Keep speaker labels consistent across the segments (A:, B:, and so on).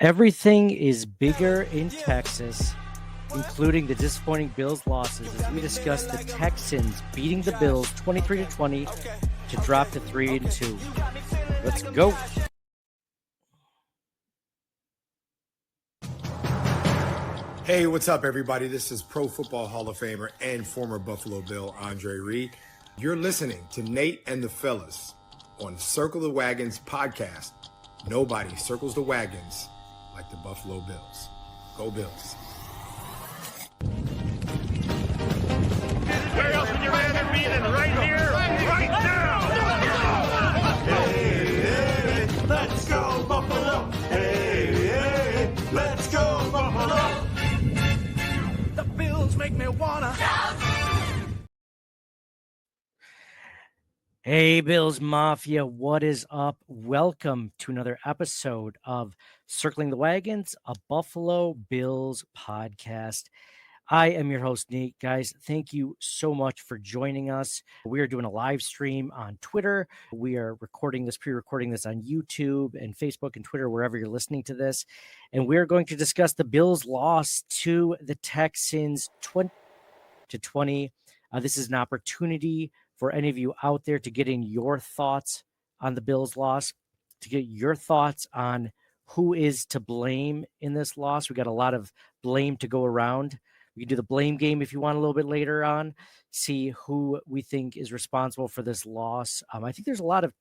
A: Everything is bigger in Texas, including the disappointing Bills losses, as we discuss the Texans beating the Bills 23-20 to drop to 3-2. Let's go.
B: Hey, what's up, everybody? This is Pro Football Hall of Famer and former Buffalo Bill Andre Reed. You're listening to Nate and the Fellas on Circle the Wagons podcast. Nobody circles the wagons like the Buffalo Bills. Go Bills.
C: Where else would you rather be than right here, right now? Hey, hey, let's go Buffalo. Hey, hey, let's go Buffalo. The Bills make me wanna shout.
A: Hey, Bills Mafia, what is up? Welcome to another episode of Circling the Wagons, a Buffalo Bills podcast. I am your host, Nate. Guys, thank you so much for joining us. We are doing a live stream on Twitter. We are pre-recording this on YouTube and Facebook and Twitter, wherever you're listening to this. And we're going to discuss the Bills' loss to the Texans 20-20. This is an opportunity for any of you out there to get in your thoughts on the Bills' loss, to get your thoughts on who is to blame in this loss. We got a lot of blame to go around. We can do the blame game if you want a little bit later on, see who we think is responsible for this loss. I think there's a lot of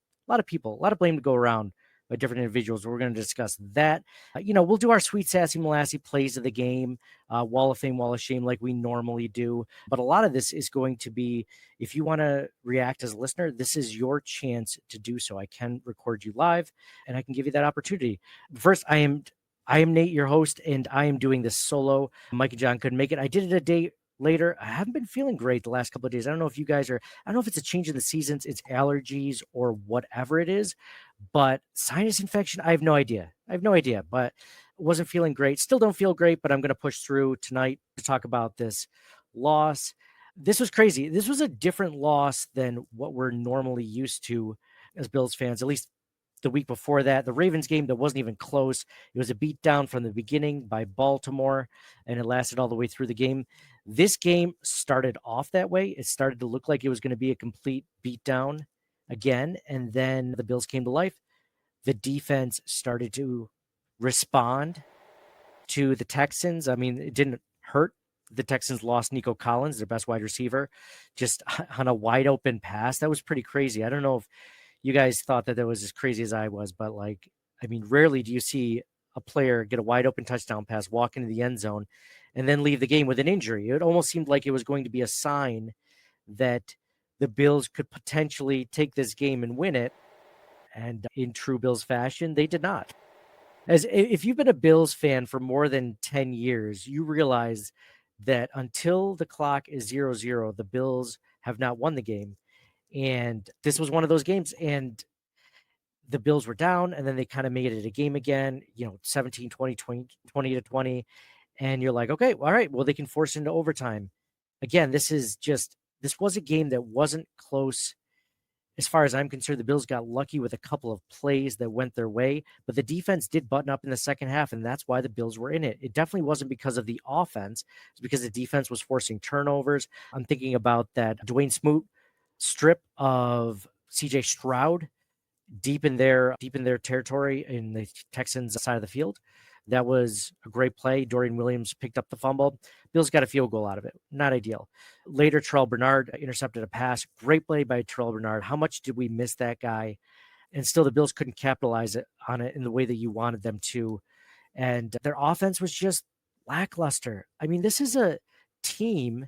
A: people, a lot of blame to go around by different individuals. We're going to discuss that. We'll do our sweet, sassy, Molassy plays of the game, Wall of Fame, Wall of Shame, like we normally do. But a lot of this is going to be, if you want to react as a listener, this is your chance to do so. I can record you live, and I can give you that opportunity. First, I am Nate, your host, and I am doing this solo. Mike and John couldn't make it. I did it a day later. I haven't been feeling great the last couple of days. I don't know if you guys are, I don't know if it's a change in the seasons, it's allergies or whatever it is, but sinus infection, I have no idea, but wasn't feeling great. Still don't feel great, but I'm going to push through tonight to talk about this loss. This was crazy. This was a different loss than what we're normally used to as Bills fans, at least the week before that. The Ravens game that wasn't even close. It was a beatdown from the beginning by Baltimore, and it lasted all the way through the game. This game started off that way. It started to look like it was going to be a complete beatdown again, and then the Bills came to life. The defense started to respond to the Texans. I mean, it didn't hurt. The Texans lost Nico Collins, their best wide receiver, just on a wide open pass. That was pretty crazy. I don't know if you guys thought that was as crazy as I was, but rarely do you see a player get a wide open touchdown pass, walk into the end zone, and then leave the game with an injury. It almost seemed like it was going to be a sign that the Bills could potentially take this game and win it. And in true Bills fashion, they did not. As if you've been a Bills fan for more than 10 years, you realize that until the clock is 0-0, the Bills have not won the game. And this was one of those games, and the Bills were down, and then they kind of made it a game again, 17, 20, 20-20. And you're like, okay, all right, well, they can force it into overtime. Again, this was a game that wasn't close. As far as I'm concerned, the Bills got lucky with a couple of plays that went their way, but the defense did button up in the second half, and that's why the Bills were in it. It definitely wasn't because of the offense. It's because the defense was forcing turnovers. I'm thinking about that Dwayne Smoot strip of CJ Stroud deep in their territory in the Texans side of the field. That was a great play. Dorian Williams picked up the fumble. Bills got a field goal out of it. Not ideal. Later, Terrell Bernard intercepted a pass. Great play by Terrell Bernard. How much did we miss that guy? And still the Bills couldn't capitalize on it in the way that you wanted them to. And their offense was just lackluster. I mean, this is a team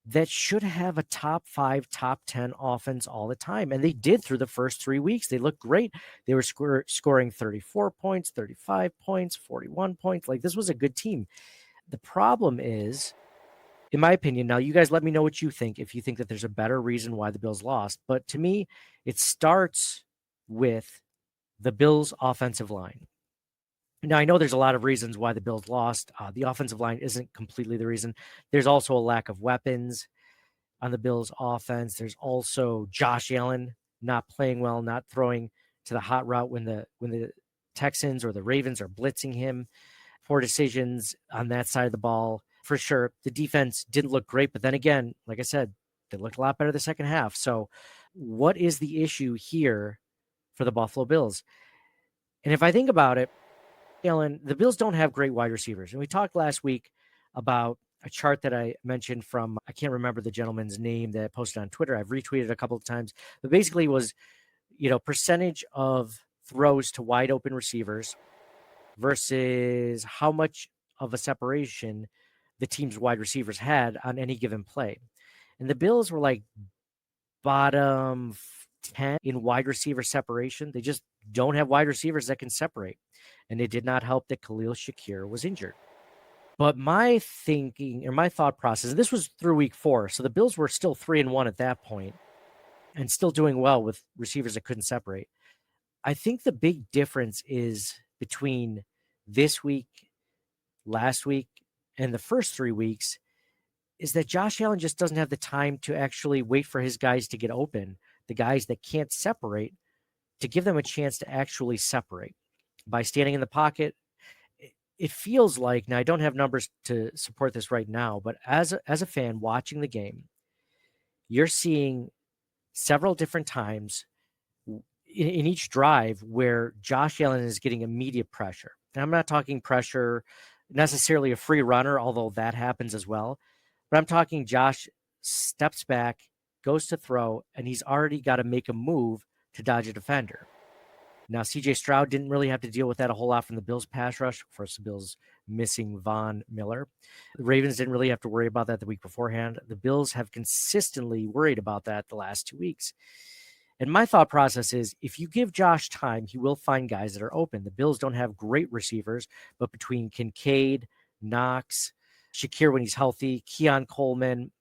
A: that should have a top 5, top 10 offense all the time. And they did through the first 3 weeks. They looked great. They were scoring 34 points, 35 points, 41 points. This was a good team. The problem is, in my opinion, now you guys let me know what you think, if you think that there's a better reason why the Bills lost. But to me, it starts with the Bills' offensive line. Now, I know there's a lot of reasons why the Bills lost. The offensive line isn't completely the reason. There's also a lack of weapons on the Bills' offense. There's also Josh Allen not playing well, not throwing to the hot route when the Texans or the Ravens are blitzing him. Poor decisions on that side of the ball. For sure, the defense didn't look great, but then again, like I said, they looked a lot better the second half. So what is the issue here for the Buffalo Bills? And if I think about it, Alan, the Bills don't have great wide receivers. And we talked last week about a chart that I mentioned from, I can't remember the gentleman's name that I posted on Twitter. I've retweeted a couple of times, but basically was, percentage of throws to wide open receivers versus how much of a separation the team's wide receivers had on any given play. And the Bills were like bottom 10 in wide receiver separation. They just don't have wide receivers that can separate. And it did not help that Khalil Shakir was injured. But my thinking or my thought process, and this was through week 4. So the Bills were still 3-1 at that point and still doing well with receivers that couldn't separate. I think the big difference is between this week, last week, and the first 3 weeks is that Josh Allen just doesn't have the time to actually wait for his guys to get open, the guys that can't separate, to give them a chance to actually separate. By standing in the pocket, it feels like, now I don't have numbers to support this right now, but as a fan watching the game, you're seeing several different times in each drive where Josh Allen is getting immediate pressure. And I'm not talking pressure necessarily a free runner, although that happens as well. But I'm talking Josh steps back, goes to throw, and he's already got to make a move to dodge a defender. Now, C.J. Stroud didn't really have to deal with that a whole lot from the Bills' pass rush. Of course, the Bills missing Von Miller. The Ravens didn't really have to worry about that the week beforehand. The Bills have consistently worried about that the last 2 weeks. And my thought process is if you give Josh time, he will find guys that are open. The Bills don't have great receivers, but between Kincaid, Knox, Shakir when he's healthy, Keon Coleman,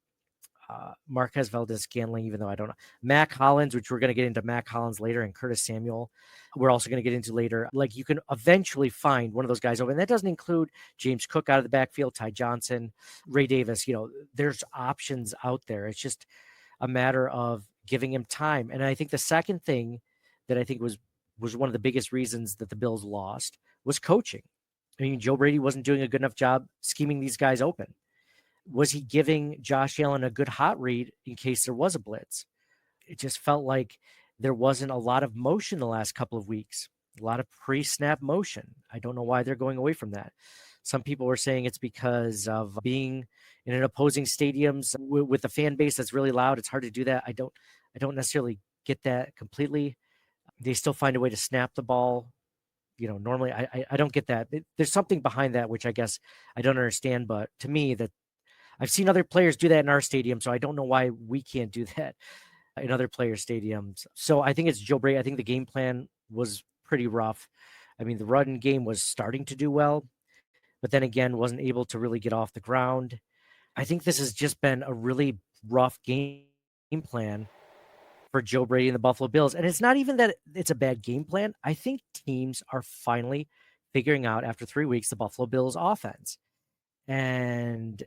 A: Marquez Valdez-Scantling, even though I don't know, Mac Hollins, which we're going to get into Mac Hollins later, and Curtis Samuel, we're also going to get into later. Like, you can eventually find one of those guys open. And that doesn't include James Cook out of the backfield, Ty Johnson, Ray Davis. There's options out there. It's just a matter of giving him time. And I think the second thing that I think was one of the biggest reasons that the Bills lost was coaching. I mean, Joe Brady wasn't doing a good enough job scheming these guys open. Was he giving Josh Allen a good hot read in case there was a blitz? It just felt like there wasn't a lot of motion the last couple of weeks, a lot of pre-snap motion. I don't know why they're going away from that. Some people were saying it's because of being in an opposing stadiums with a fan base that's really loud. It's hard to do that. I don't necessarily get that completely. They still find a way to snap the ball. Normally I don't get that. There's something behind that, which I guess I don't understand. But to me, that I've seen other players do that in our stadium, so I don't know why we can't do that in other players' stadiums. So I think it's Joe Brady. I think the game plan was pretty rough. I mean, the run game was starting to do well, but then again, wasn't able to really get off the ground. I think this has just been a really rough game plan for Joe Brady and the Buffalo Bills. And it's not even that it's a bad game plan. I think teams are finally figuring out after 3 weeks the Buffalo Bills offense. And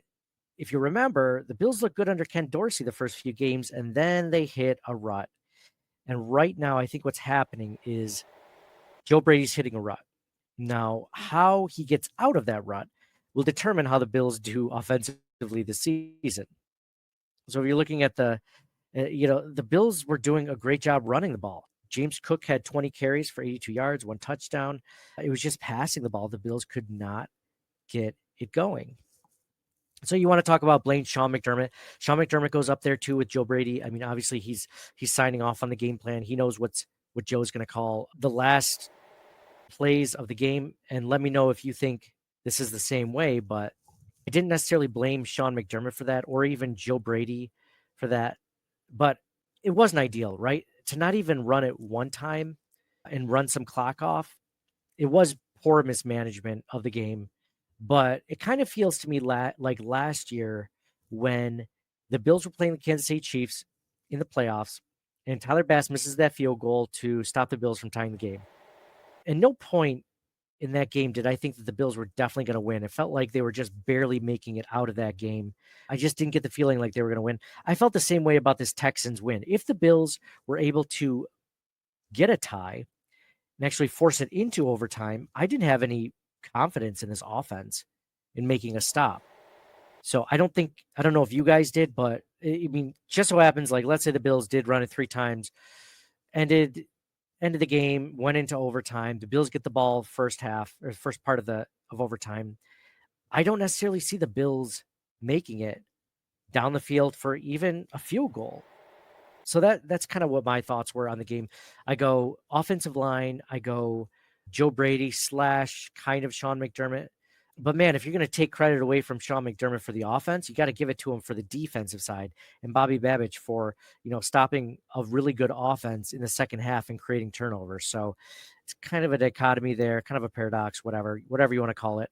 A: if you remember, the Bills looked good under Ken Dorsey the first few games, and then they hit a rut. And right now, I think what's happening is Joe Brady's hitting a rut. Now, how he gets out of that rut will determine how the Bills do offensively this season. So if you're looking at the Bills were doing a great job running the ball. James Cook had 20 carries for 82 yards, 1 touchdown. It was just passing the ball. The Bills could not get it going. So you want to talk about blame Sean McDermott. Sean McDermott goes up there too with Joe Brady. I mean, obviously he's signing off on the game plan. He knows what Joe's going to call the last plays of the game. And let me know if you think this is the same way, but I didn't necessarily blame Sean McDermott for that or even Joe Brady for that, but it wasn't ideal, right? To not even run it one time and run some clock off. It was poor mismanagement of the game. But it kind of feels to me like last year when the Bills were playing the Kansas City Chiefs in the playoffs and Tyler Bass misses that field goal to stop the Bills from tying the game. At no point in that game did I think that the Bills were definitely going to win. It felt like they were just barely making it out of that game. I just didn't get the feeling like they were going to win. I felt the same way about this Texans win. If the Bills were able to get a tie, and actually force it into overtime, I didn't have any confidence in this offense in making a stop. So I don't know if you guys did, but I mean, just so happens, like, let's say the Bills did run it 3 times, ended the game, went into overtime. The Bills get the ball first half or first part of overtime. I don't necessarily see the Bills making it down the field for even a field goal. So that's kind of what my thoughts were on the game. I go offensive line, I go Joe Brady / kind of Sean McDermott. But man, if you're going to take credit away from Sean McDermott for the offense, you got to give it to him for the defensive side, and Bobby Babich for, stopping a really good offense in the second half and creating turnovers. So it's kind of a dichotomy there, kind of a paradox, whatever you want to call it.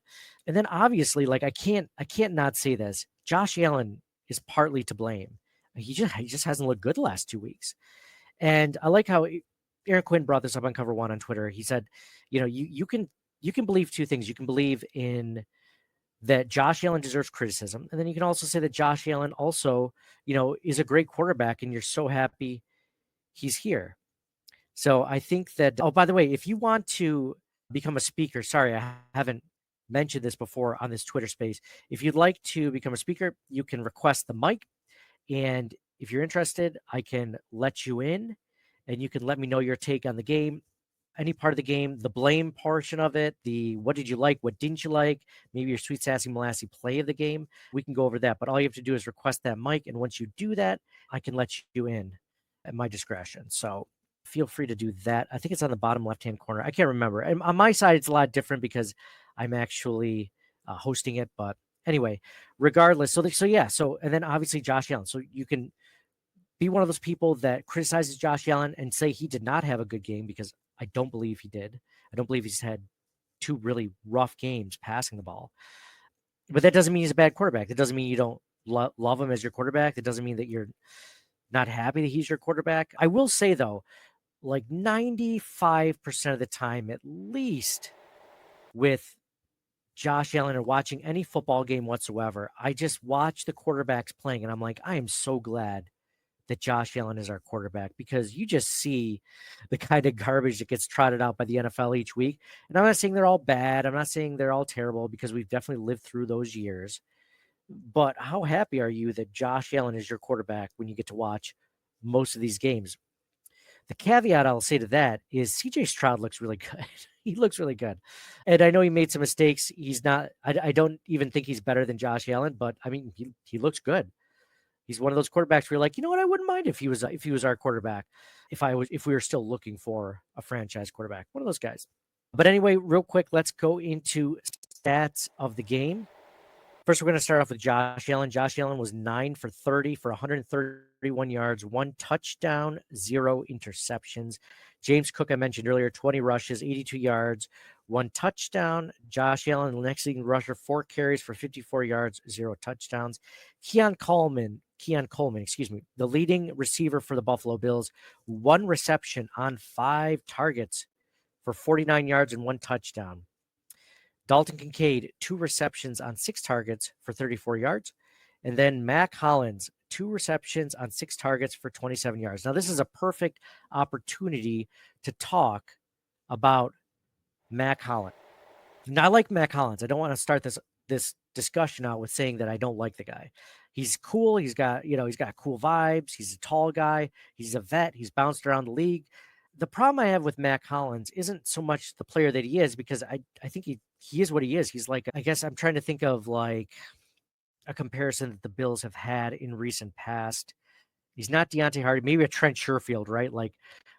A: And then obviously, like, I can't not say this. Josh Allen is partly to blame. He just hasn't looked good the last 2 weeks. And I like how Aaron Quinn brought this up on Cover One on Twitter. He said, you can believe 2 things. You can believe in that Josh Allen deserves criticism. And then you can also say that Josh Allen also, is a great quarterback and you're so happy he's here. So I think that, oh, by the way, if you want to become a speaker, sorry, I haven't mentioned this before on this Twitter space. If you'd like to become a speaker, you can request the mic. And if you're interested, I can let you in and you can let me know your take on the game, any part of the game, the blame portion of it, the what did you like, what didn't you like, maybe your sweet, sassy, Molassy play of the game. We can go over that. But all you have to do is request that mic. And once you do that, I can let you in at my discretion. So feel free to do that. I think it's on the bottom left-hand corner. I can't remember. And on my side, it's a lot different because I'm actually hosting it. But anyway, regardless. So and then obviously Josh Allen. So you can be one of those people that criticizes Josh Allen and say he did not have a good game, because I don't believe he did. I don't believe he's had 2 really rough games passing the ball. But that doesn't mean he's a bad quarterback. That doesn't mean you don't love him as your quarterback. That doesn't mean that you're not happy that he's your quarterback. I will say, though, like 95% of the time, at least, with Josh Allen or watching any football game whatsoever, I just watch the quarterbacks playing and I'm like, I am so glad that Josh Allen is our quarterback, because you just see the kind of garbage that gets trotted out by the NFL each week. And I'm not saying they're all bad. I'm not saying they're all terrible, because we've definitely lived through those years. But how happy are you that Josh Allen is your quarterback when you get to watch most of these games? The caveat I'll say to that is CJ Stroud looks really good. He looks really good. And I know he made some mistakes. He's not, I don't even think he's better than Josh Allen, but I mean, he looks good. He's one of those quarterbacks where you're like, you know what? I wouldn't mind if he was our quarterback, if we were still looking for a franchise quarterback, one of those guys. But anyway, real quick, let's go into stats of the game. First, we're going to start off with Josh Allen. Josh Allen was 9 for 30 for 131 yards, 1 touchdown, 0 interceptions. James Cook, I mentioned earlier, 20 rushes, 82 yards, 1 touchdown. Josh Allen, the next leading rusher, 4 carries for 54 yards, 0 touchdowns. Keon Coleman, the leading receiver for the Buffalo Bills, 1 reception on 5 targets for 49 yards and 1 touchdown. Dalton Kincaid, 2 receptions on 6 targets for 34 yards. And then Mac Hollins, 2 receptions on 6 targets for 27 yards. Now, this is a perfect opportunity to talk about Mac Hollins. Now, I like Mac Hollins. I don't want to start this discussion out with saying that I don't like the guy. He's cool. He's got cool vibes. He's a tall guy. He's a vet. He's bounced around the league. The problem I have with Mac Hollins isn't so much the player that he is, because I think he is what he is. He's like, I guess I'm trying to think of like a comparison that the Bills have had in recent past. He's not Deontay Hardy, maybe a Trent Sherfield, right? Like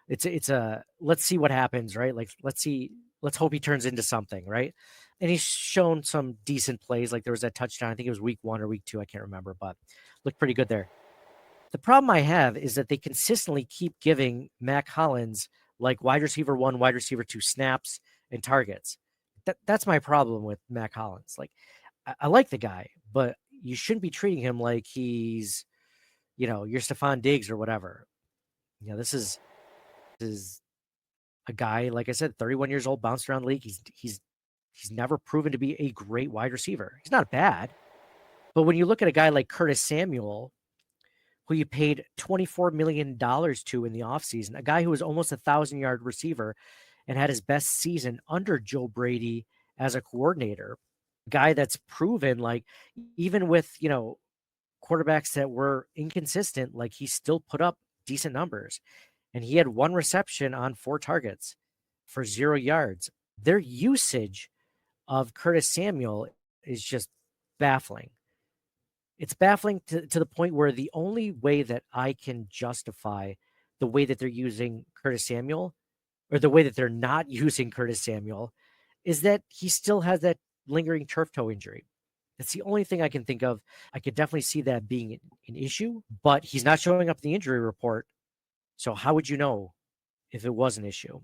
A: it's a let's see what happens, right? Like let's hope he turns into something, right? And he's shown some decent plays. Like there was that touchdown, I think it was week 1 or week 2, I can't remember, but looked pretty good there. The problem I have is that they consistently keep giving Mac Hollins like wide receiver 1, wide receiver 2 snaps and targets. That's my problem with Mac Hollins. Like I like the guy, but you shouldn't be treating him like he's, your Stefon Diggs or whatever. This is a guy, like I said, 31 years old, bounced around the league. He's never proven to be a great wide receiver. He's not bad. But when you look at a guy like Curtis Samuel, who you paid $24 million to in the offseason, a guy who was almost 1,000-yard receiver, and had his best season under Joe Brady as a coordinator. A guy that's proven, like, even with, quarterbacks that were inconsistent, like, he still put up decent numbers. And he had 1 reception on 4 targets for 0 yards. Their usage of Curtis Samuel is just baffling. It's baffling to the point where the only way that I can justify the way that they're using Curtis Samuel, or the way that they're not using Curtis Samuel, is that he still has that lingering turf toe injury. That's the only thing I can think of. I could definitely see that being an issue, but he's not showing up in the injury report. So how would you know if it was an issue?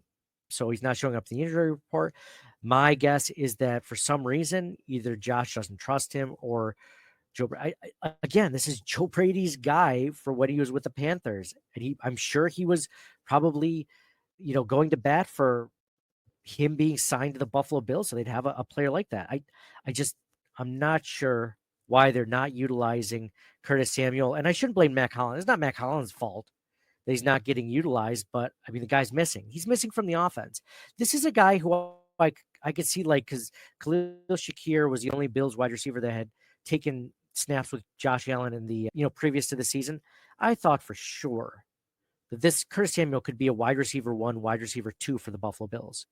A: So he's not showing up in the injury report. My guess is that for some reason, either Josh doesn't trust him, or Joe. Again, this is Joe Brady's guy for when he was with the Panthers, and I'm sure he was probably, going to bat for him being signed to the Buffalo Bills, so they'd have a player like that. I'm not sure why they're not utilizing Curtis Samuel, and I shouldn't blame Mac Hollins. It's not Mac Hollins' fault that he's not getting utilized, but I mean, the guy's missing. He's missing from the offense. This is a guy who I could see, like, because Khalil Shakir was the only Bills wide receiver that had taken snaps with Josh Allen in the, previous to the season. I thought for sure that this Curtis Samuel could be a wide receiver 1, wide receiver 2 for the Buffalo Bills.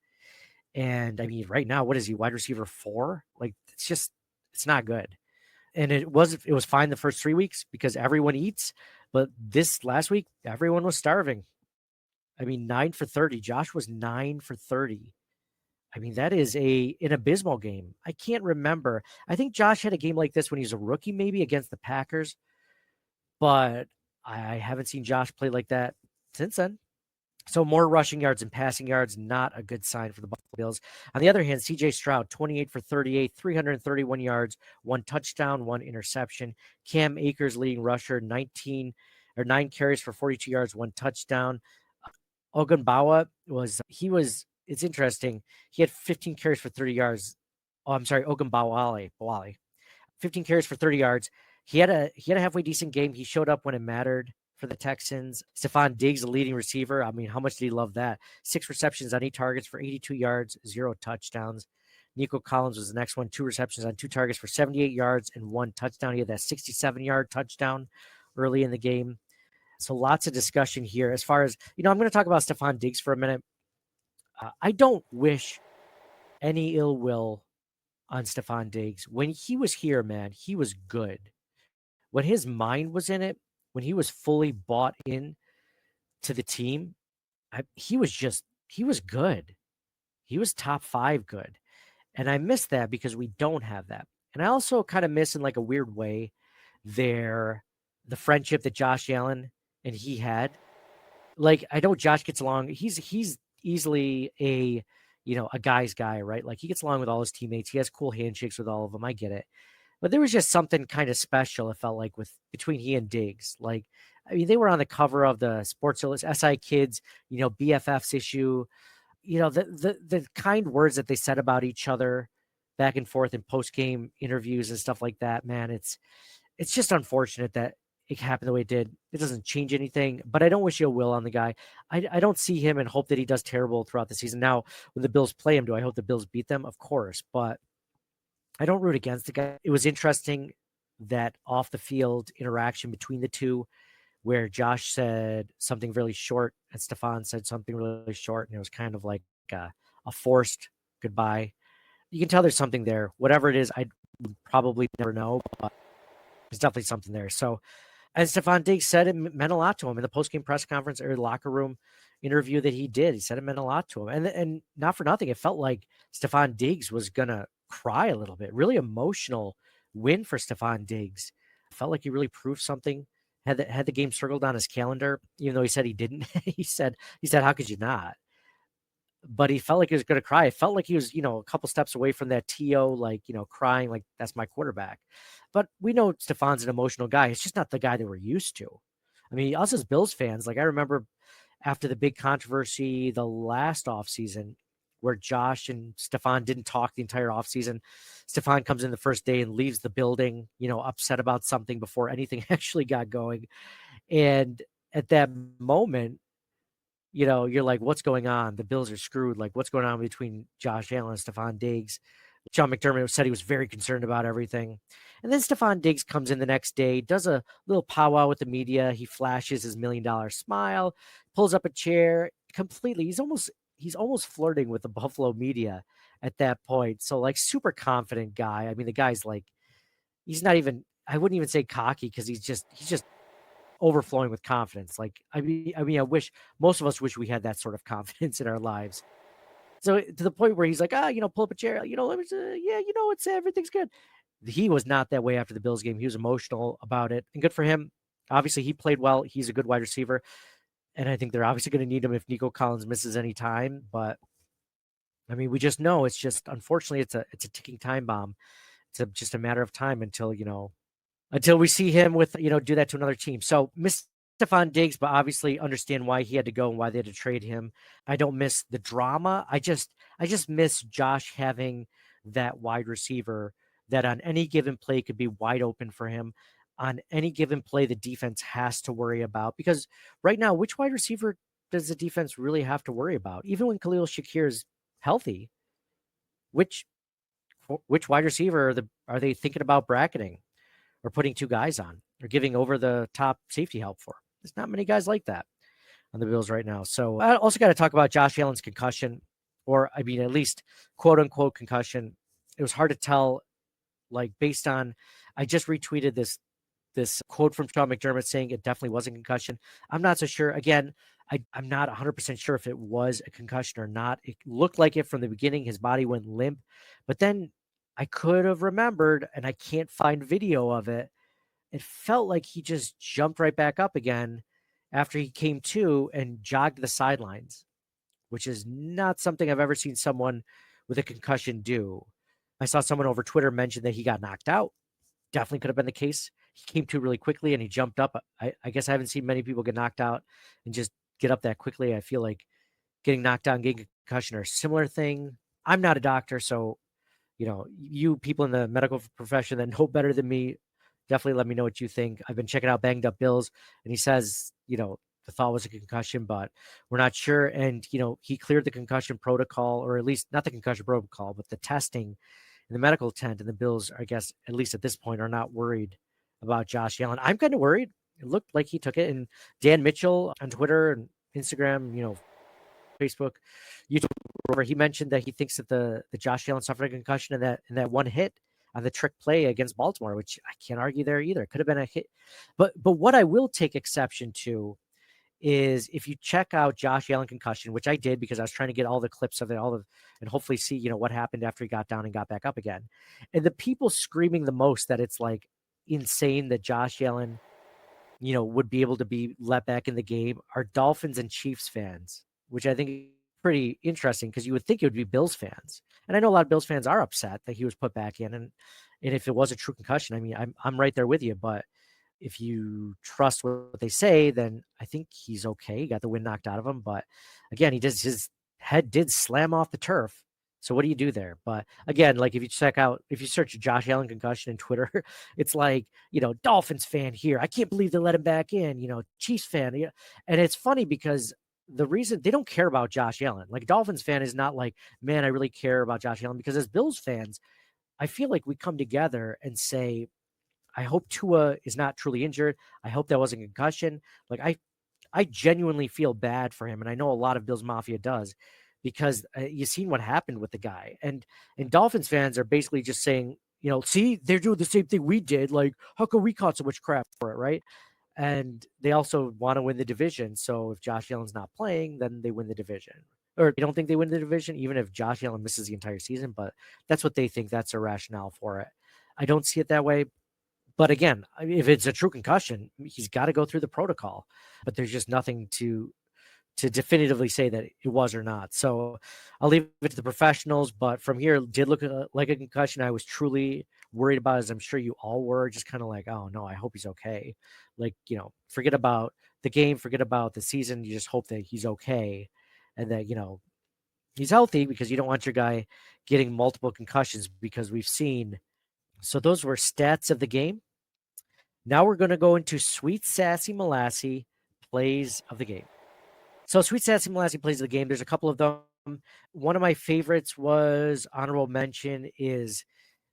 A: And I mean, right now, what is he, wide receiver 4? Like, it's not good. And it was fine the first 3 weeks because everyone eats, but this last week, everyone was starving. I mean, 9 for 30. Josh was 9 for 30. I mean, that is an abysmal game. I can't remember. I think Josh had a game like this when he was a rookie, maybe against the Packers, but I haven't seen Josh play like that since then. So more rushing yards and passing yards, not a good sign for the Buffalo Bills. On the other hand, C.J. Stroud, 28 for 38, 331 yards, 1 touchdown, 1 interception. Cam Akers, leading rusher, 9 carries for 42 yards, 1 touchdown. Ogunbawa it's interesting. He had 15 carries for 30 yards. Oh, I'm sorry, Ogunbowale. 15 carries for 30 yards. He had a halfway decent game. He showed up when it mattered for the Texans. Stefon Diggs, the leading receiver. I mean, how much did he love that? 6 receptions on 8 targets for 82 yards, 0 touchdowns. Nico Collins was the next one, 2 receptions on 2 targets for 78 yards and 1 touchdown. He had that 67-yard touchdown early in the game. So lots of discussion here. As far as, I'm going to talk about Stefon Diggs for a minute. I don't wish any ill will on Stefon Diggs. When he was here, man, he was good. When his mind was in it, when he was fully bought in to the team, he was good. He was top 5 good. And I miss that because we don't have that. And I also kind of miss, in like a weird way, the friendship that Josh Allen and he had. Like, I know Josh gets along. He's easily a guy's guy, right? Like, he gets along with all his teammates. He has cool handshakes with all of them. I get it. But there was just something kind of special, it felt like, between he and Diggs. Like, I mean, they were on the cover of the Sports Illustrated SI Kids, BFFs issue. The kind words that they said about each other back and forth in post-game interviews and stuff like that, man, it's just unfortunate that it happened the way it did. It doesn't change anything, but I don't wish ill will on the guy. I don't see him and hope that he does terrible throughout the season. Now, when the Bills play him, do I hope the Bills beat them? Of course, but I don't root against the guy. It was interesting that off the field interaction between the two, where Josh said something really short and Stefon said something really short, and it was kind of like a forced goodbye. You can tell there's something there. Whatever it is, I would probably never know, but there's definitely something there. So, and Stefon Diggs said it meant a lot to him in the post-game press conference or locker room interview that he did. He said it meant a lot to him. And not for nothing, it felt like Stefon Diggs was going to cry a little bit. Really emotional win for Stefon Diggs. Felt like he really proved something. Had the game circled on his calendar, even though he said he didn't. he said, how could you not? But he felt like he was going to cry. It felt like he was, a couple steps away from that TO, like, crying, like, that's my quarterback. But we know Stefon's an emotional guy. It's just not the guy that we're used to. I mean, us as Bills fans, like, I remember after the big controversy the last offseason where Josh and Stefon didn't talk the entire offseason. Stefon comes in the first day and leaves the building, upset about something before anything actually got going. And at that moment, you're like, what's going on? The Bills are screwed. Like, what's going on between Josh Allen and Stefon Diggs? John McDermott said he was very concerned about everything. And then Stefon Diggs comes in the next day, does a little powwow with the media. He flashes his $1 million smile, pulls up a chair completely. He's almost flirting with the Buffalo media at that point. So like super confident guy. I mean, the guy's like, he's not even, I wouldn't even say cocky because he's just overflowing with confidence. Like, I wish most of us wish we had that sort of confidence in our lives. So to the point where he's like, pull up a chair, let me, yeah, it's everything's good. He was not that way after the Bills game. He was emotional about it, and good for him. Obviously, he played well. He's a good wide receiver, and I think they're obviously going to need him if Nico Collins misses any time. But I mean, we just know it's just unfortunately it's a ticking time bomb. Just a matter of time until we see him with, do that to another team. So miss Stefon Diggs, but obviously understand why he had to go and why they had to trade him. I don't miss the drama. I just miss Josh having that wide receiver that on any given play could be wide open for him. On any given play, the defense has to worry about, because right now, which wide receiver does the defense really have to worry about? Even when Khalil Shakir is healthy, which which wide receiver are they thinking about bracketing or putting two guys on or giving over the top safety help for? There's not many guys like that on the Bills right now. So I also got to talk about Josh Allen's concussion, or I mean, at least quote unquote concussion. It was hard to tell, like based on, I just retweeted this quote from Sean McDermott saying it definitely was a concussion. I'm not so sure. Again, I'm not 100% sure if it was a concussion or not. It looked like it from the beginning. His body went limp, but then I could have remembered, and I can't find video of it. It felt like he just jumped right back up again after he came to and jogged the sidelines, which is not something I've ever seen someone with a concussion do. I saw someone over Twitter mention that he got knocked out. Definitely could have been the case. He came to really quickly and he jumped up. I guess I haven't seen many people get knocked out and just get up that quickly. I feel like getting knocked out and getting a concussion are a similar thing. I'm not a doctor, so you people in the medical profession that know better than me, definitely let me know what you think. I've been checking out Banged Up Bills, and he says, the thought was a concussion, but we're not sure. And, he cleared the concussion protocol, or at least not the concussion protocol, but the testing in the medical tent. And the Bills, I guess, at least at this point, are not worried about Josh Allen. I'm kind of worried. It looked like he took it. And Dan Mitchell on Twitter and Instagram, Facebook, YouTube, where he mentioned that he thinks that the Josh Allen suffered a concussion in that one hit on the trick play against Baltimore, which I can't argue there either. It could have been a hit. But what I will take exception to is if you check out Josh Allen concussion, which I did because I was trying to get all the clips of it, and hopefully see, what happened after he got down and got back up again. And the people screaming the most that it's like insane that Josh Allen, would be able to be let back in the game are Dolphins and Chiefs fans, which I think is pretty interesting because you would think it would be Bills fans. And I know a lot of Bills fans are upset that he was put back in. And if it was a true concussion, I mean, I'm right there with you. But if you trust what they say, then I think he's okay. He got the wind knocked out of him. But again, his head did slam off the turf. So what do you do there? But again, like if you search Josh Allen concussion in Twitter, it's like, Dolphins fan here. I can't believe they let him back in, Chiefs fan. And it's funny because the reason they don't care about Josh Allen, like Dolphins fan is not like, man, I really care about Josh Allen, because as Bills fans, I feel like we come together and say, I hope Tua is not truly injured. I hope that wasn't a concussion. Like I genuinely feel bad for him. And I know a lot of Bills Mafia does, because you've seen what happened with the guy. And Dolphins fans are basically just saying, see, they're doing the same thing we did. Like, how come we caught so much crap for it, right? And they also want to win the division. So if Josh Allen's not playing, then they win the division. Or they don't think they win the division, even if Josh Allen misses the entire season. But that's what they think. That's a rationale for it. I don't see it that way. But again, if it's a true concussion, he's got to go through the protocol. But there's just nothing to definitively say that it was or not. So I'll leave it to the professionals. But from here, it did look like a concussion. I was truly worried about, as I'm sure you all were, just kind of like, oh no, I hope he's okay. Like, forget about the game, forget about the season. You just hope that he's okay and that, he's healthy, because you don't want your guy getting multiple concussions, because we've seen. So those were stats of the game. Now we're going to go into Sweet Sassy Molassy plays of the game. So Sweet Sassy Molassy plays of the game. There's a couple of them. One of my favorites was honorable mention is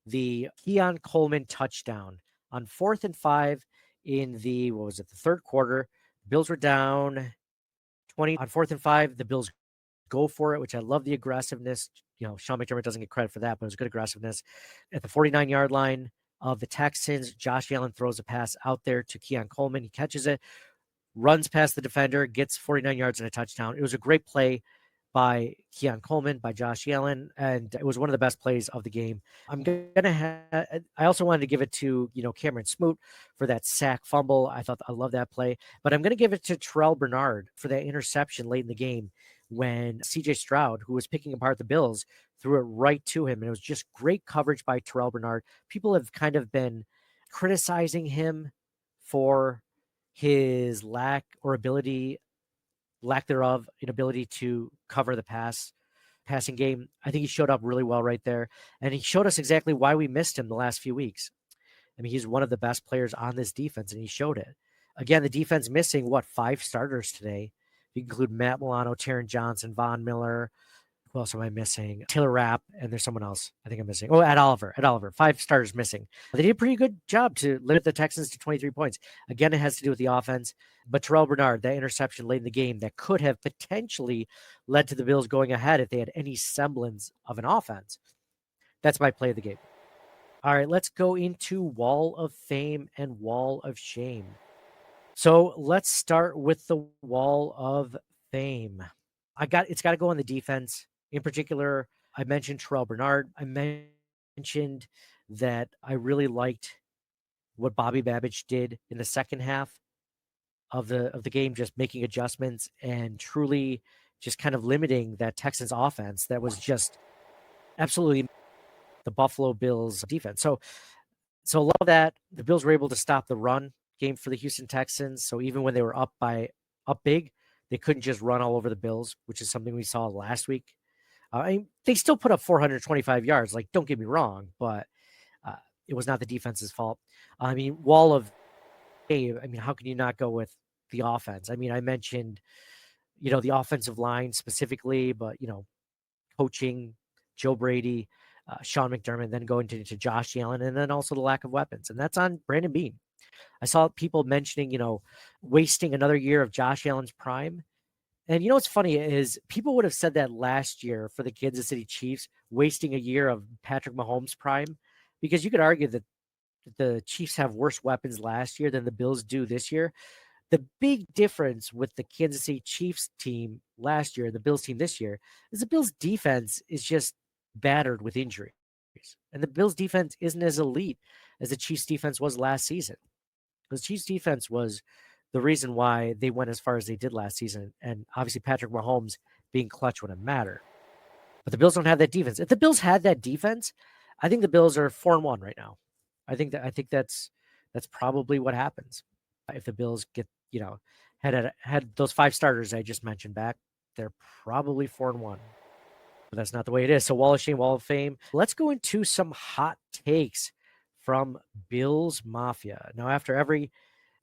A: the Keon Coleman touchdown on 4th and 5 in the the third quarter. Bills were down 20 on 4th and 5. The Bills go for it, which I love the aggressiveness. Sean McDermott doesn't get credit for that, but it was good aggressiveness. At the 49-yard line of the Texans, Josh Allen throws a pass out there to Keon Coleman. He catches it, runs past the defender, gets 49 yards and a touchdown. It was a great play by Keon Coleman, by Josh Allen, and it was one of the best plays of the game. I also wanted to give it to, Cameron Smoot for that sack fumble. I love that play, but I'm going to give it to Terrell Bernard for that interception late in the game when CJ Stroud, who was picking apart the Bills, threw it right to him. And it was just great coverage by Terrell Bernard. People have kind of been criticizing him for his lack thereof, inability to cover the passing game. I think he showed up really well right there. And he showed us exactly why we missed him the last few weeks. I mean, he's one of the best players on this defense, and he showed it. Again, the defense missing, 5 starters today. You include Matt Milano, Taron Johnson, Von Miller. Who else am I missing? Taylor Rapp, and there's someone else I think I'm missing. Ed Oliver. 5 starters missing. They did a pretty good job to limit the Texans to 23 points. Again, it has to do with the offense. But Terrell Bernard, that interception late in the game that could have potentially led to the Bills going ahead if they had any semblance of an offense. That's my play of the game. All right, let's go into Wall of Fame and Wall of Shame. So let's start with the Wall of Fame. It's got to go on the defense. In particular, I mentioned Terrell Bernard. I mentioned that I really liked what Bobby Babich did in the second half of the game, just making adjustments and truly just kind of limiting that Texans offense that was just absolutely the Buffalo Bills defense. So love that. The Bills were able to stop the run game for the Houston Texans. So even when they were up big, they couldn't just run all over the Bills, which is something we saw last week. They still put up 425 yards. Like, don't get me wrong, but it was not the defense's fault. Wall of Fame. How can you not go with the offense? I mentioned, the offensive line specifically, but, coaching, Joe Brady, Sean McDermott, then going to Josh Allen, and then also the lack of weapons. And that's on Brandon Beane. I saw people mentioning, wasting another year of Josh Allen's prime. And what's funny is people would have said that last year for the Kansas City Chiefs, wasting a year of Patrick Mahomes' prime, because you could argue that the Chiefs have worse weapons last year than the Bills do this year. The big difference with the Kansas City Chiefs team last year and the Bills team this year is the Bills defense is just battered with injuries. And the Bills defense isn't as elite as the Chiefs defense was last season. The Chiefs defense was the reason why they went as far as they did last season. And obviously Patrick Mahomes being clutch when it mattered. But the Bills don't have that defense. If the Bills had that defense, I think the Bills are 4-1 right now. I think that's probably what happens. If the Bills get, had those 5 starters I just mentioned back, they're probably 4-1. But that's not the way it is. So Wall of Shame, Wall of Fame. Let's go into some hot takes from Bills Mafia. Now, after every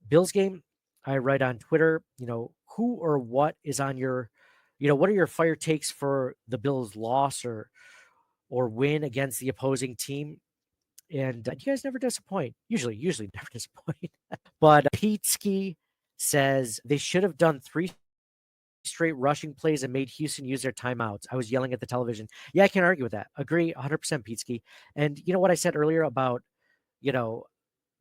A: Bills game, I write on Twitter, who or what is on your, what are your fire takes for the Bills loss or win against the opposing team? And you guys never disappoint. Usually never disappoint. But Pete Ski says they should have done 3 straight rushing plays and made Houston use their timeouts. I was yelling at the television. Yeah, I can't argue with that. Agree 100%, Pete Ski. And you know what I said earlier about,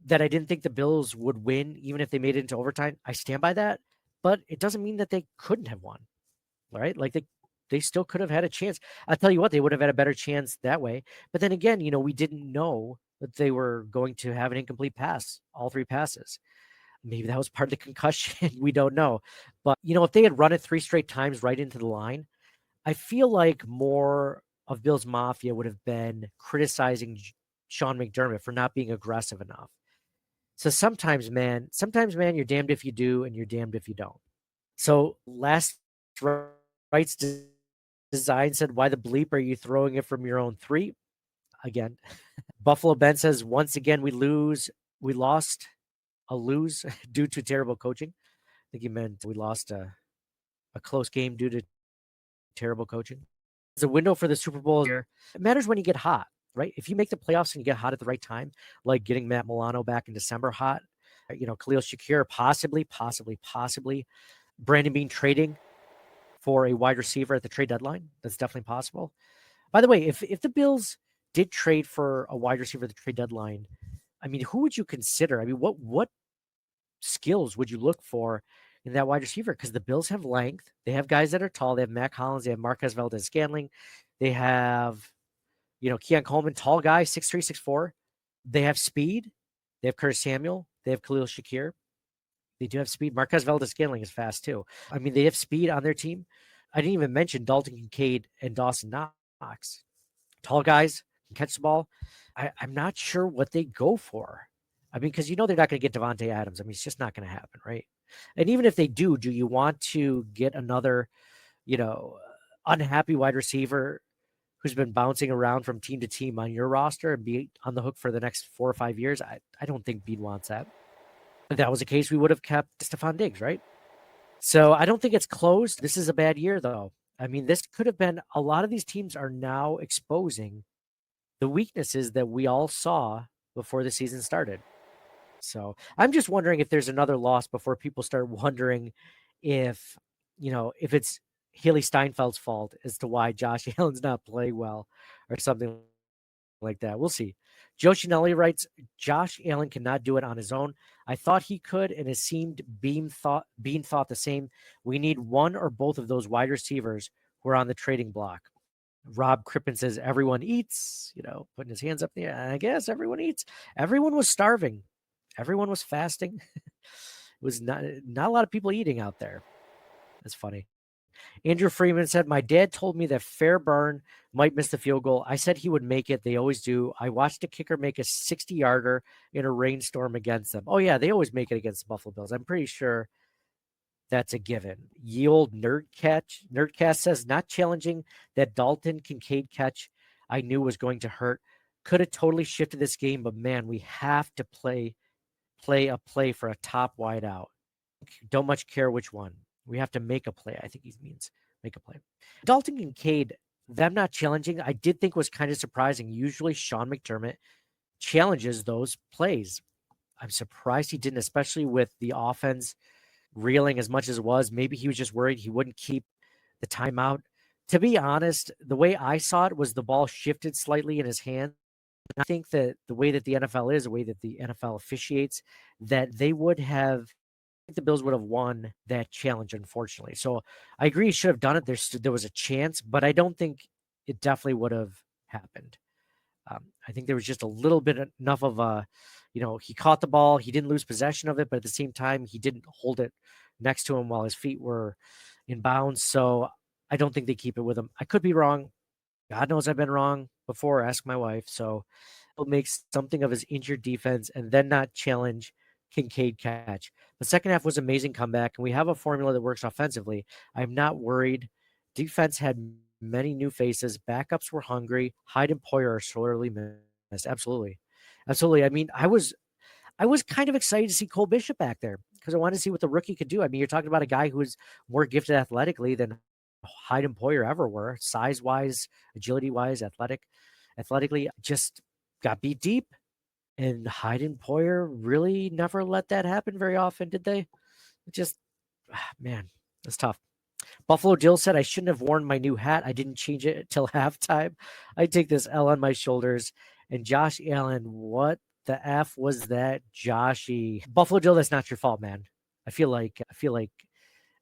A: that I didn't think the Bills would win even if they made it into overtime. I stand by that, but it doesn't mean that they couldn't have won, right? Like they still could have had a chance. I'll tell you what, they would have had a better chance that way. But then again, we didn't know that they were going to have an incomplete pass, all 3 passes. Maybe that was part of the concussion. We don't know. But, if they had run it 3 straight times right into the line, I feel like more of Bills Mafia would have been criticizing Sean McDermott for not being aggressive enough. So sometimes, man, you're damned if you do and you're damned if you don't. So Last Rights Design said, why the bleep are you throwing it from your own 3? Again, Buffalo Ben says, once again, we lost due to terrible coaching. I think he meant we lost a a close game due to terrible coaching. It's a window for the Super Bowl here. It matters when you get hot, right? If you make the playoffs and you get hot at the right time, like getting Matt Milano back in December hot, Khalil Shakir, possibly. Brandon Bean trading for a wide receiver at the trade deadline. That's definitely possible. By the way, if the Bills did trade for a wide receiver at the trade deadline, I mean, who would you consider? I mean, what skills would you look for in that wide receiver? Because the Bills have length. They have guys that are tall. They have Matt Collins. They have Marquez Valdez-Scantling. They have, Keon Coleman, tall guy, 6'3", 6'4". They have speed. They have Curtis Samuel. They have Khalil Shakir. They do have speed. Marquez Valdez-Scantling is fast too. I mean, they have speed on their team. I didn't even mention Dalton Kincaid and Dawson Knox. Tall guys can catch the ball. I'm not sure what they go for. I mean, because they're not going to get Devontae Adams. I mean, it's just not going to happen, right? And even if they do you want to get another, unhappy wide receiver who's been bouncing around from team to team on your roster and be on the hook for the next 4 or 5 years? I don't think Bean wants that. If that was the case, we would have kept Stefon Diggs, right? So I don't think it's closed. This is a bad year, though. I mean, this could have been, a lot of these teams are now exposing the weaknesses that we all saw before the season started. So I'm just wondering if there's another loss before people start wondering if it's Haley Steinfeld's fault as to why Josh Allen's not playing well or something like that. We'll see. Joe Chinelli writes, Josh Allen cannot do it on his own. I thought he could, and it seemed Bean thought the same. We need one or both of those wide receivers who are on the trading block. Rob Crippen says, everyone eats, putting his hands up there. I guess everyone eats. Everyone was starving. Everyone was fasting. It was not a lot of people eating out there. That's funny. Andrew Freeman said, my dad told me that Fairburn might miss the field goal. I said he would make it. They always do. I watched a kicker make a 60-yarder in a rainstorm against them. Oh, yeah, they always make it against the Buffalo Bills. I'm pretty sure that's a given. Ye old Nerdcast says, not challenging that Dalton Kincaid catch I knew was going to hurt. Could have totally shifted this game, but man, we have to play a play for a top wide out. Don't much care which one. We have to make a play. I think he means make a play. Dalton Kincaid, them not challenging, I did think was kind of surprising. Usually Sean McDermott challenges those plays. I'm surprised he didn't, especially with the offense reeling as much as it was. Maybe he was just worried he wouldn't keep the timeout. To be honest, the way I saw it was the ball shifted slightly in his hand. I think that the way that the NFL is, the way that the NFL officiates, that they would have, the Bills would have won that challenge, unfortunately. So I agree he should have done it. There was a chance, but I don't think it definitely would have happened. I think there was just a little bit enough of a, he caught the ball. He didn't lose possession of it, but at the same time, he didn't hold it next to him while his feet were in bounds. So I don't think they keep it with him. I could be wrong. God knows I've been wrong before. Ask my wife. So he'll make something of his injured defense and then not challenge Kincaid catch. The second half was amazing comeback, and we have a formula that works offensively. I'm not worried. Defense had many new faces. Backups were hungry. Hyde and Poyer are sorely missed. Absolutely. I mean, I was kind of excited to see Cole Bishop back there because I wanted to see what the rookie could do. I mean, you're talking about a guy who is more gifted athletically than Hyde and Poyer ever were, size-wise, agility-wise, athletically, just got beat deep. And Hyde and Poyer really never let that happen very often, did they? Man, it's tough. Buffalo Dill said, I shouldn't have worn my new hat. I didn't change it till halftime. I take this L on my shoulders. And Josh Allen, what the F was that, Joshy? Buffalo Dill, that's not your fault, man. I feel like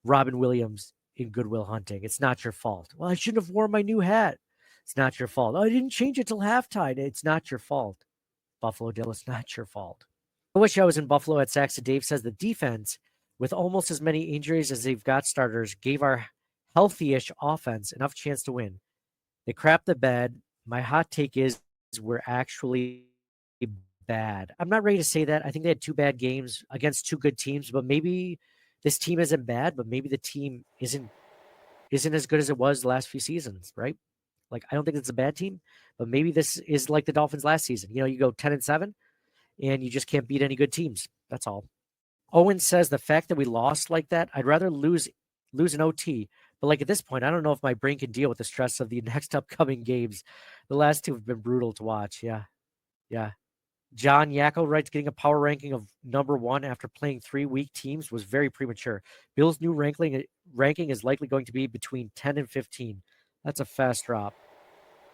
A: Robin Williams in Good Will Hunting. It's not your fault. Well, I shouldn't have worn my new hat. It's not your fault. Oh, I didn't change it till halftime. It's not your fault. Buffalo Dill, it's not your fault. I wish I was in Buffalo at Saxon. Dave says the defense, with almost as many injuries as they've got starters, gave our healthy-ish offense enough chance to win. They crapped the bed. My hot take is we're actually bad. I'm not ready to say that. I think they had 2 bad games against 2 good teams, but maybe this team isn't bad, but maybe the team isn't as good as it was the last few seasons, right? Like, I don't think it's a bad team, but maybe this is like the Dolphins last season. You go 10-7 and you just can't beat any good teams. That's all. Owen says the fact that we lost like that, I'd rather lose lose an OT. But like at this point, I don't know if my brain can deal with the stress of the next upcoming games. The last two have been brutal to watch. Yeah. Yeah. John Yackel writes, getting a power ranking of number 1 after playing 3 weak teams was very premature. Bill's new ranking is likely going to be between 10 and 15. That's a fast drop.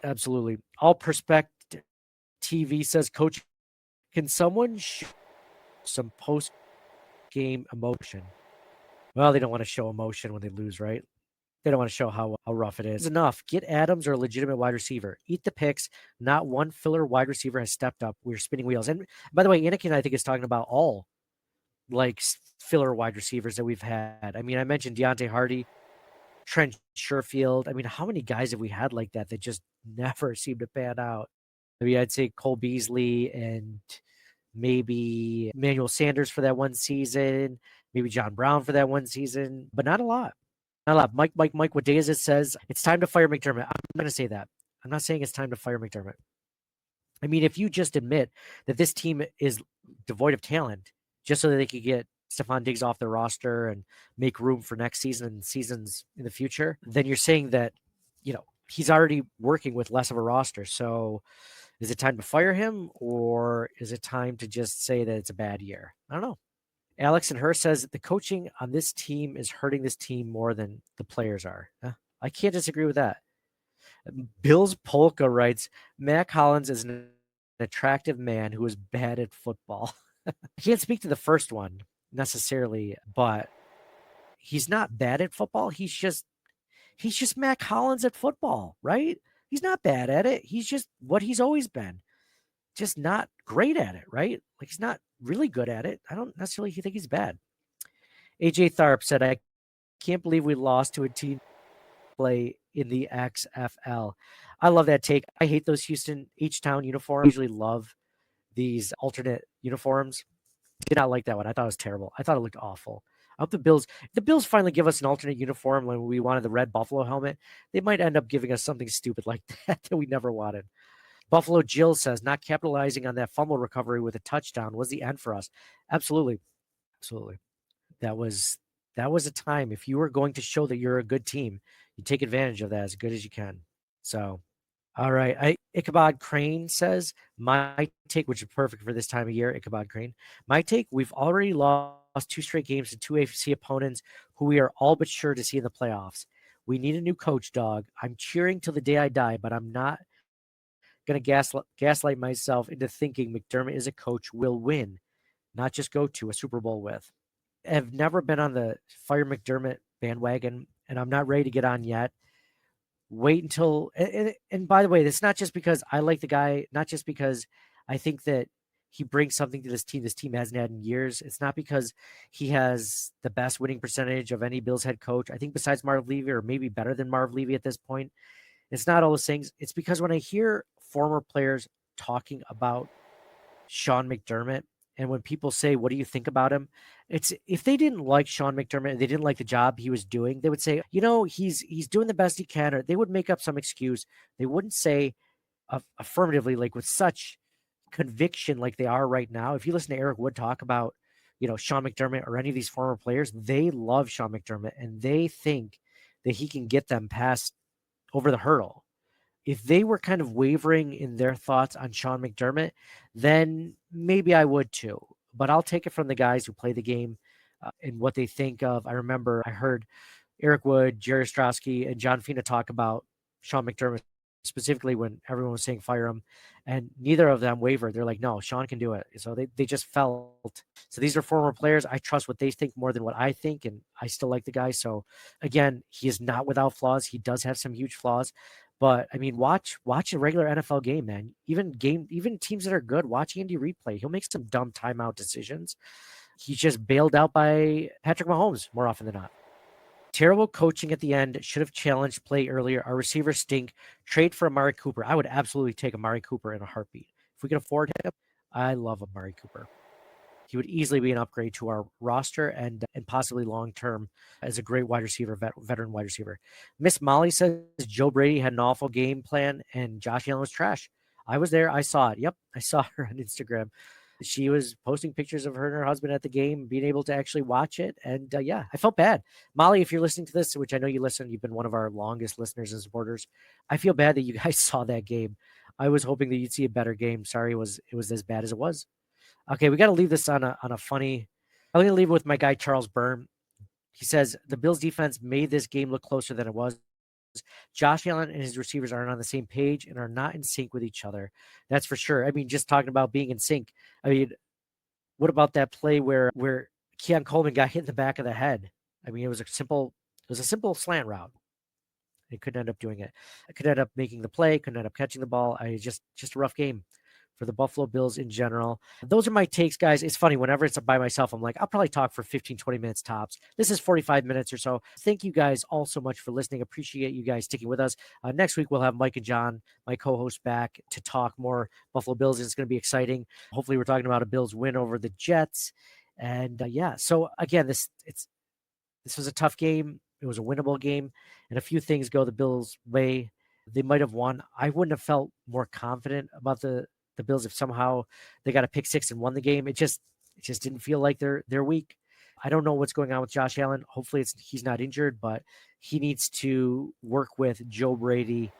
A: Absolutely. All Perspective TV says, Coach, can someone show some post-game emotion? Well, they don't want to show emotion when they lose, right? They don't want to show how rough it is. It's enough. Get Adams or a legitimate wide receiver. Eat the picks. Not one filler wide receiver has stepped up. We're spinning wheels. And by the way, Anakin, I think, is talking about all like filler wide receivers that we've had. I mean, I mentioned Deontay Hardy, Trent Sherfield. I mean, how many guys have we had like that just never seem to pan out? I mean, I'd say Cole Beasley and maybe Emmanuel Sanders for that one season, maybe John Brown for that one season, but not a lot. Not a lot. Mike, what day is it? Says it's time to fire McDermott. I'm going to say that. I'm not saying it's time to fire McDermott. I mean, if you just admit that this team is devoid of talent, just so that they could get Stefon Diggs off the roster and make room for next season and seasons in the future, then you're saying that, he's already working with less of a roster. So is it time to fire him, or is it time to just say that it's a bad year? I don't know. Alex and her says that the coaching on this team is hurting this team more than the players are. I can't disagree with that. Bill's Polka writes, Mac Hollins is an attractive man who is bad at football. I can't speak to the first one necessarily, but he's not bad at football. He's just Mac Hollins at football, right? He's not bad at it. He's just what he's always been. Just not great at it, right? Like he's not really good at it. I don't necessarily think he's bad. AJ Tharp said, I can't believe we lost to a team play in the XFL. I love that take. I hate those Houston H-Town uniforms. I usually love these alternate uniforms. Did not like that one. I thought it was terrible. I thought it looked awful. I hope the Bills finally give us an alternate uniform when we wanted the red Buffalo helmet. They might end up giving us something stupid like that we never wanted. Buffalo Jill says, not capitalizing on that fumble recovery with a touchdown was the end for us. Absolutely. Absolutely. That was a time. If you were going to show that you're a good team, you take advantage of that as good as you can. So, all right. Ichabod Crane says, my take, which is perfect for this time of year, Ichabod Crane. My take, we've already lost 2 straight games to 2 AFC opponents who we are all but sure to see in the playoffs. We need a new coach, dog. I'm cheering till the day I die, but I'm not going to gaslight myself into thinking McDermott is a coach we'll win, not just go to a Super Bowl with. I've never been on the fire McDermott bandwagon, and I'm not ready to get on yet. Wait until, and by the way, it's not just because I like the guy, not just because I think that he brings something to this team hasn't had in years. It's not because he has the best winning percentage of any Bills head coach. I think besides Marv Levy, or maybe better than Marv Levy at this point. It's not all those things. It's because when I hear former players talking about Sean McDermott, and when people say, what do you think about him? It's if they didn't like Sean McDermott, they didn't like the job he was doing, they would say, he's doing the best he can, or they would make up some excuse. They wouldn't say affirmatively, like with such conviction like they are right now. If you listen to Eric Wood talk about, Sean McDermott or any of these former players, they love Sean McDermott and they think that he can get them past over the hurdle. If they were kind of wavering in their thoughts on Sean McDermott, then maybe I would too. But I'll take it from the guys who play the game and what they think of. I remember I heard Eric Wood, Jerry Ostrowski, and John Fina talk about Sean McDermott specifically when everyone was saying fire him, and neither of them wavered. They're like, no, Sean can do it. So they just felt. So these are former players. I trust what they think more than what I think, and I still like the guy. So again, he is not without flaws. He does have some huge flaws. But I mean, watch a regular NFL game, man. Even teams that are good, watch Andy Reid play. He'll make some dumb timeout decisions. He's just bailed out by Patrick Mahomes more often than not. Terrible coaching at the end. Should have challenged play earlier. Our receivers stink. Trade for Amari Cooper. I would absolutely take Amari Cooper in a heartbeat. If we can afford him, I love Amari Cooper. He would easily be an upgrade to our roster and possibly long-term as a great wide receiver, veteran wide receiver. Miss Molly says Joe Brady had an awful game plan and Josh Allen was trash. I was there. I saw it. Yep. I saw her on Instagram. She was posting pictures of her and her husband at the game, being able to actually watch it. And yeah, I felt bad. Molly, if you're listening to this, which I know you listen, you've been one of our longest listeners and supporters. I feel bad that you guys saw that game. I was hoping that you'd see a better game. Sorry, it was as bad as it was. Okay, we got to leave this on a funny. I'm going to leave it with my guy Charles Byrne. He says the Bills defense made this game look closer than it was. Josh Allen and his receivers aren't on the same page and are not in sync with each other. That's for sure. I mean, just talking about being in sync. I mean, what about that play where Keon Coleman got hit in the back of the head? I mean, it was a simple slant route. He couldn't end up doing it. I could end up making the play, couldn't end up catching the ball. Just a rough game for the Buffalo Bills in general. Those are my takes, guys. It's funny. Whenever it's by myself, I'm like, I'll probably talk for 15, 20 minutes tops. This is 45 minutes or so. Thank you guys all so much for listening. Appreciate you guys sticking with us. Next week, we'll have Mike and John, my co-hosts, back to talk more Buffalo Bills. It's going to be exciting. Hopefully, we're talking about a Bills win over the Jets. And yeah, so again, this was a tough game. It was a winnable game. And a few things go the Bills' way. They might have won. I wouldn't have felt more confident about the Bills if somehow they got a pick six and won the game. It just didn't feel like they're weak. I don't know what's going on with Josh Allen. Hopefully he's not injured, but he needs to work with Joe Brady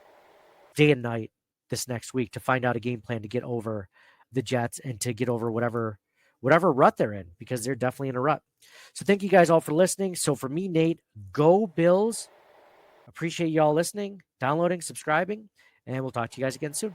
A: day and night this next week to find out a game plan to get over the Jets and to get over whatever rut they're in, because they're definitely in a rut. So thank you guys all for listening. So for me, Nate, go Bills. Appreciate you all listening, downloading, subscribing, and we'll talk to you guys again soon.